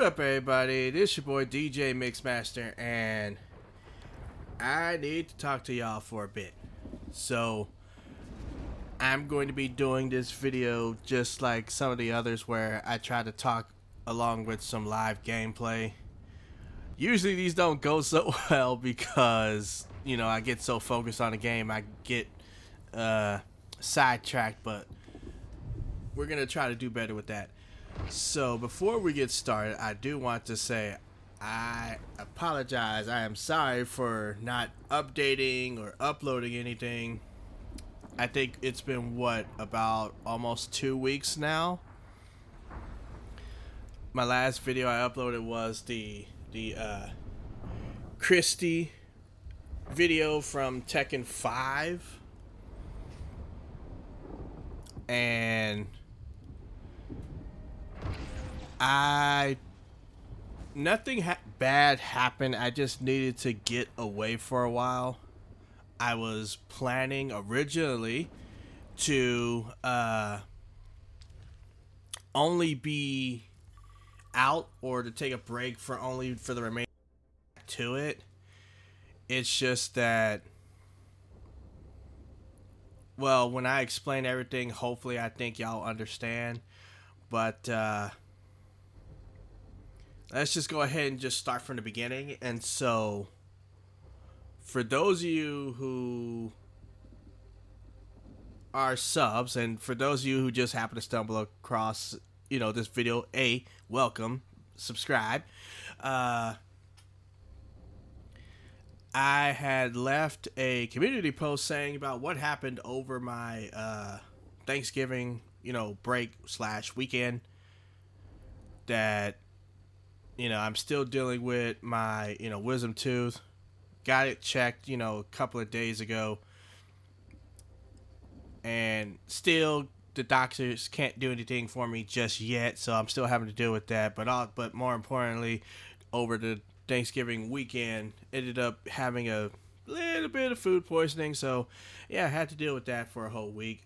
up, everybody? This your boy DJ Mixmaster, and I need to talk to y'all for a bit. So, I'm going to be doing this video just like some of the others where I try to talk along with some live gameplay. Usually these don't go so well because, you know, I get so focused on the game, I get sidetracked, but we're going to try to do better with that. So before we get started, I do want to say I apologize. I am sorry for not updating or uploading anything. I think it's been, about almost 2 weeks now. My last video I uploaded was the Christie video from Tekken 5. And nothing bad happened. I just needed to get away for a while. I was planning originally to only be out or to take a break for the remaining to it. It's just that, well, when I explain everything, hopefully I think y'all understand. But let's just go ahead and just start from the beginning. And so, for those of you who are subs, and for those of you who just happen to stumble across, you know, this video, welcome, subscribe. I had left a community post saying about what happened over my Thanksgiving, break / weekend. That, I'm still dealing with my, wisdom tooth. Got it checked, a couple of days ago. And still, the doctors can't do anything for me just yet, so I'm still having to deal with that. But more importantly, over the Thanksgiving weekend, ended up having a little bit of food poisoning. So, yeah, I had to deal with that for a whole week.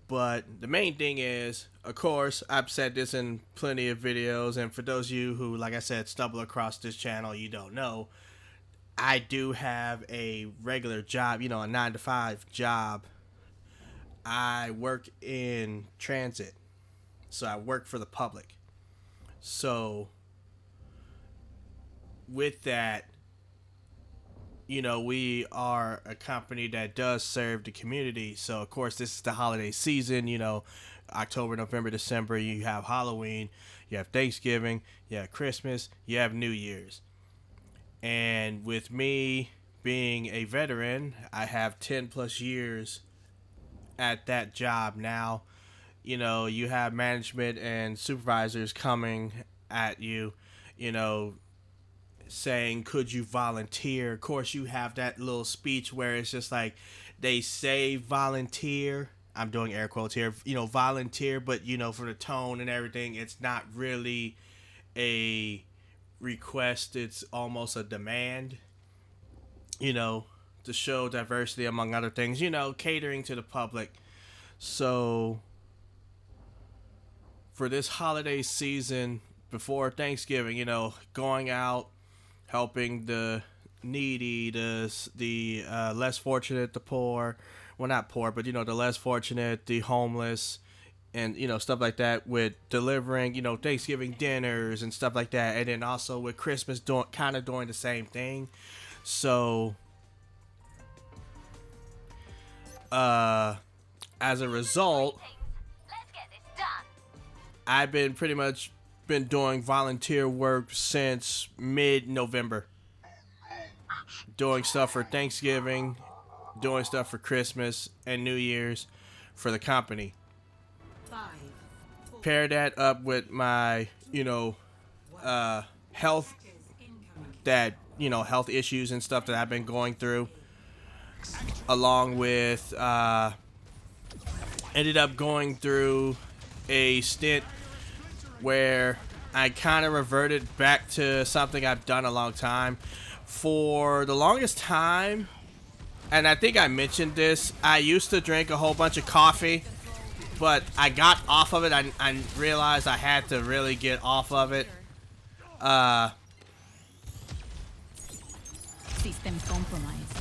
But the main thing is, of course, I've said this in plenty of videos, and for those of you who, like I said, stumble across this channel, you don't know, I do have a regular job, a 9-to-5 job. I work in transit, so I work for the public. So, with that, we are a company that does serve the community. So, of course, this is the holiday season. October, November, December, you have Halloween, you have Thanksgiving, you have Christmas, you have New Year's. And with me being a veteran, I have 10 plus years at that job now. You have management and supervisors coming at you, saying, could you volunteer? Of course, you have that little speech where it's just like, they say volunteer. I'm doing air quotes here, volunteer, but, for the tone and everything, it's not really a request. It's almost a demand, to show diversity, among other things, catering to the public. So, for this holiday season, before Thanksgiving, going out, helping the needy, the less fortunate, the poor, well, not poor, but, the less fortunate, the homeless, and, stuff like that, with delivering, Thanksgiving dinners and stuff like that. And then also with Christmas, kind of doing the same thing. So, as a result, I've been pretty much doing volunteer work since mid-November. Doing stuff for Thanksgiving, doing stuff for Christmas and New Year's for the company. Pair that up with my, health health issues and stuff that I've been going through. Along with, ended up going through a stint where I kind of reverted back to something I've done a long time. For the longest time, and I think I mentioned this, I used to drink a whole bunch of coffee but I got off of it. I realized I had to really get off of it. System compromised.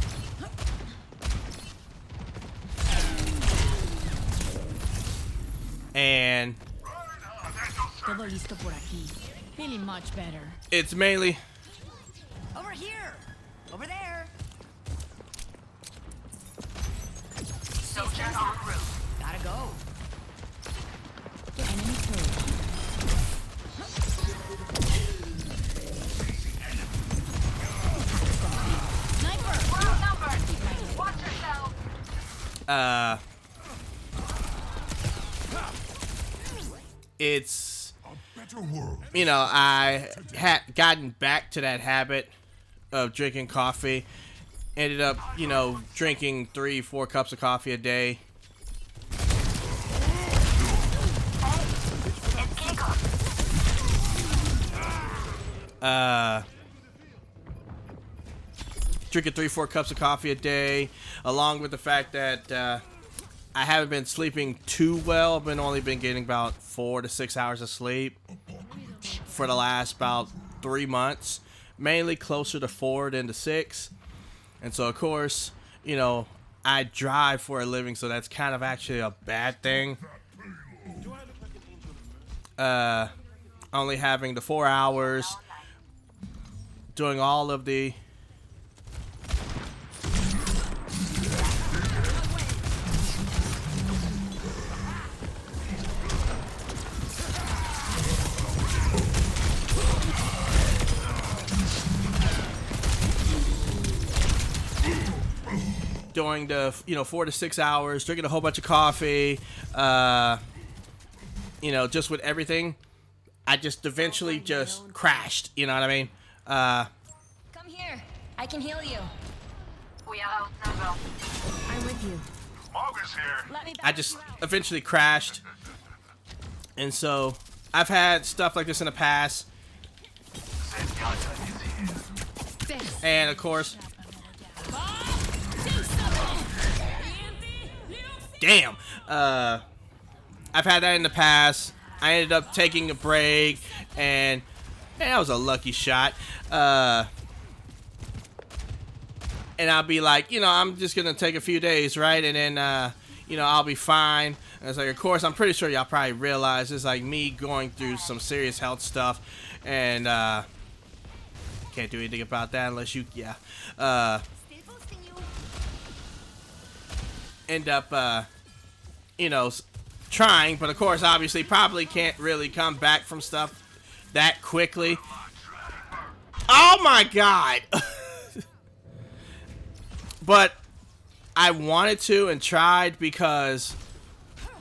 And Todo listo por aquí. Feeling much better. it's mainly Over here. Over there. Soldier en route. Gotta go. Enemy turret. Sniper. We're outnumbered. Watch yourself. it's, you know, I had gotten back to that habit of drinking coffee. Ended up, you know, drinking 3-4 cups of coffee a day. Drinking 3-4 cups of coffee a day, along with the fact that I haven't been sleeping too well. I've only been getting about 4 to 6 hours of sleep for the last about 3 months, mainly closer to 4 than to 6. And so, of course, you know, I drive for a living, so that's kind of actually a bad thing. Only having the 4 hours, doing all of the during the, you know, 4 to 6 hours, drinking a whole bunch of coffee, you know, just with everything, I just eventually just crashed. You know what I mean? Come here. I can heal you. We are outnumbered. I'm with you. Smog is here. Let me back I just you up. eventually crashed, and so I've had stuff like this in the past, Thanks. and of course, damn, I've had that in the past. I ended up taking a break, and man, that was a lucky shot. And I'll be like, you know, I'm just gonna take a few days, right? And then, you know, I'll be fine. And it's like, of course, I'm pretty sure y'all probably realize it's like me going through some serious health stuff, and can't do anything about that unless you, Still boosting you. end up, you know, trying, but of course, obviously, probably can't really come back from stuff that quickly. Oh my god! But I wanted to and tried because,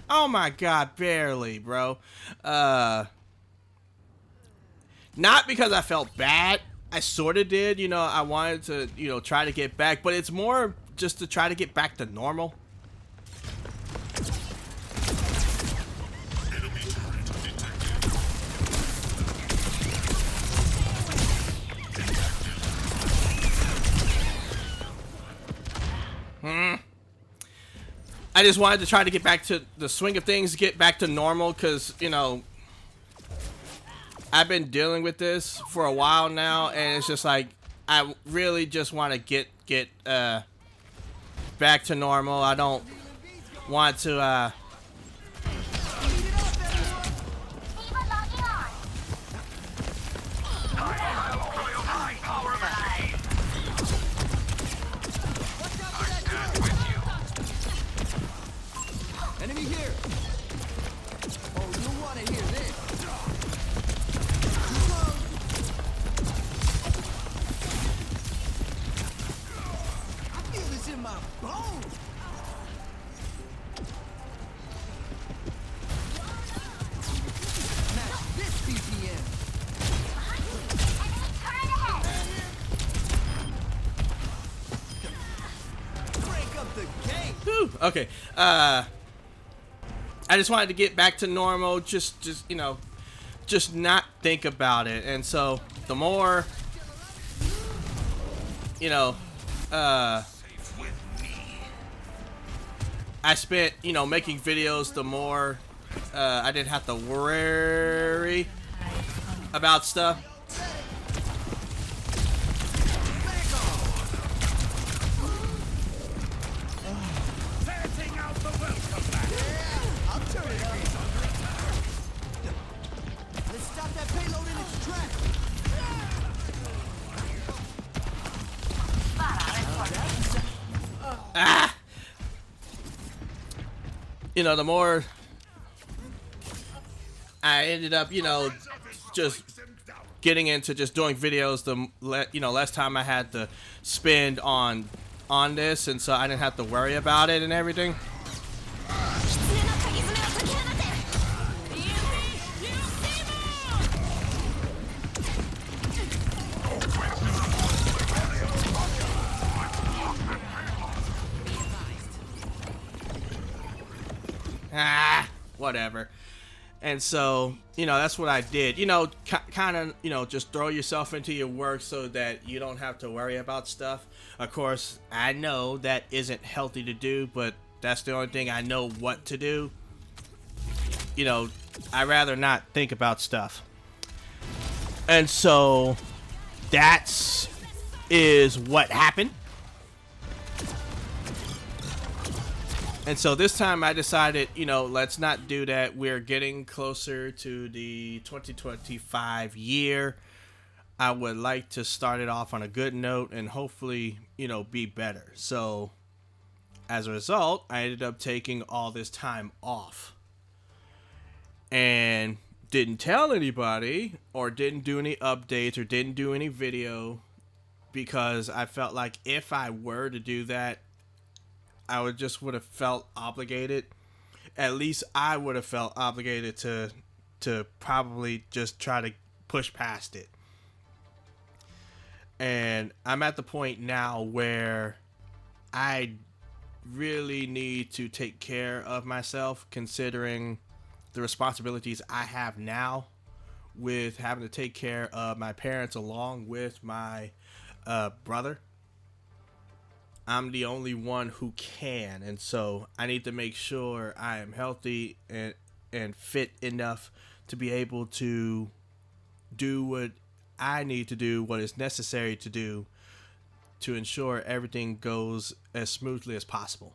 oh my god, barely, bro. Not because I felt bad. I sort of did, you know, I wanted to, you know, try to get back, but it's more just to try to get back to normal. I just wanted to try to get back to the swing of things, get back to normal, because, you know, I've been dealing with this for a while now, and it's just like, I really just want to get back to normal. I don't want to, Eva logging on. Enemy here! Oh, you want to hear this? I feel this in my bones! Match this BPM! Enemy turret ahead. Break up the game! whew, okay, I just wanted to get back to normal, just you know, just not think about it. And so the more, you know, I spent, making videos, the more I didn't have to worry about stuff. I'll turn it up. Let's stop that payload in its tracks. Ah! The more I ended up, just getting into just doing videos, less time I had to spend on this, and so I didn't have to worry about it and everything. Whatever. And so, that's what I did. Kind of, just throw yourself into your work so that you don't have to worry about stuff. Of course, I know that isn't healthy to do, but that's the only thing I know what to do. I'd rather not think about stuff. And so, is what happened. And so this time I decided, let's not do that. We're getting closer to the 2025 year. I would like to start it off on a good note and hopefully, be better. So as a result, I ended up taking all this time off and didn't tell anybody or didn't do any updates or didn't do any video because I felt like if I were to do that, I would have felt obligated. At least I would have felt obligated to probably just try to push past it. And I'm at the point now where I really need to take care of myself, considering the responsibilities I have now with having to take care of my parents along with my brother. I'm the only one who can, and so I need to make sure I am healthy and fit enough to be able to do what I need to do, what is necessary to do to ensure everything goes as smoothly as possible.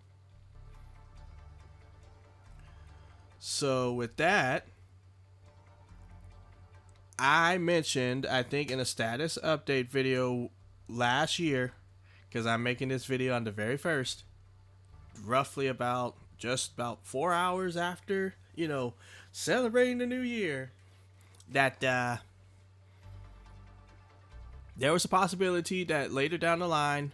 So with that, I mentioned, I think in a status update video last year, because I'm making this video on the very first, roughly about 4 hours after, celebrating the new year, that there was a possibility that later down the line,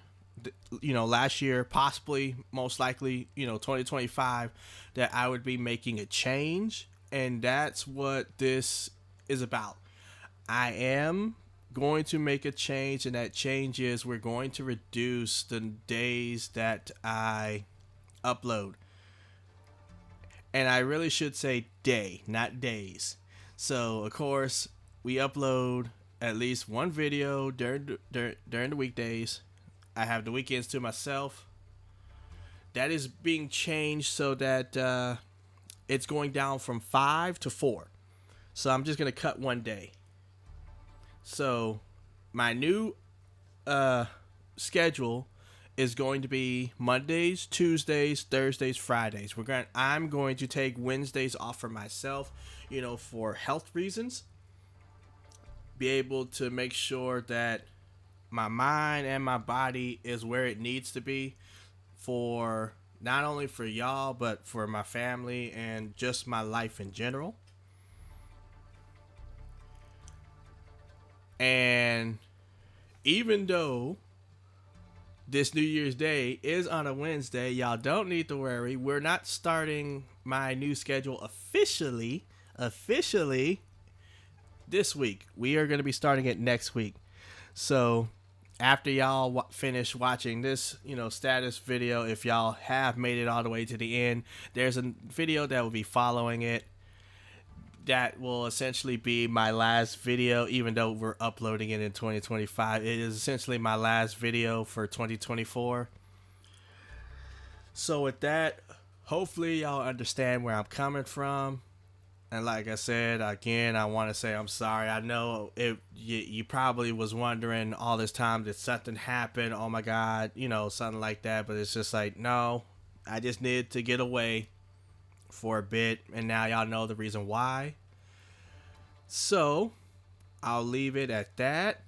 last year, possibly, most likely, 2025, that I would be making a change. And that's what this is about. I am going to make a change, and that change is we're going to reduce the days that I upload. And I really should say day, not days. So, of course, we upload at least one video during the weekdays. I have the weekends to myself. That is being changed so that it's going down from 5 to 4. So I'm just going to cut one day. So my new schedule is going to be Mondays, Tuesdays, Thursdays, Fridays. I'm going to take Wednesdays off for myself, for health reasons. Be able to make sure that my mind and my body is where it needs to be for not only for y'all, but for my family and just my life in general. And even though this New Year's Day is on a Wednesday, y'all don't need to worry. We're not starting my new schedule officially this week. We are going to be starting it next week. So after y'all finish watching this, status video, if y'all have made it all the way to the end, there's a video that will be following it. That will essentially be my last video, even though we're uploading it in 2025. It is essentially my last video for 2024. So with that, hopefully y'all understand where I'm coming from. And like I said, again, I want to say I'm sorry. I know you probably was wondering all this time, did something happen? Oh my God, you know, something like that. But it's just like, no, I just needed to get away for a bit. And now y'all know the reason why. So I'll leave it at that.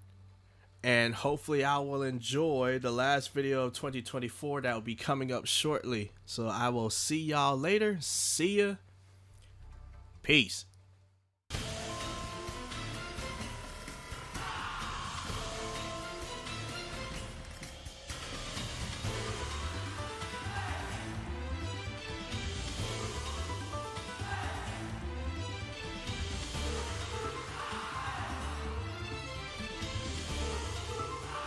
And hopefully I will enjoy the last video of 2024 that will be coming up shortly. So I will see y'all later. See ya. Peace.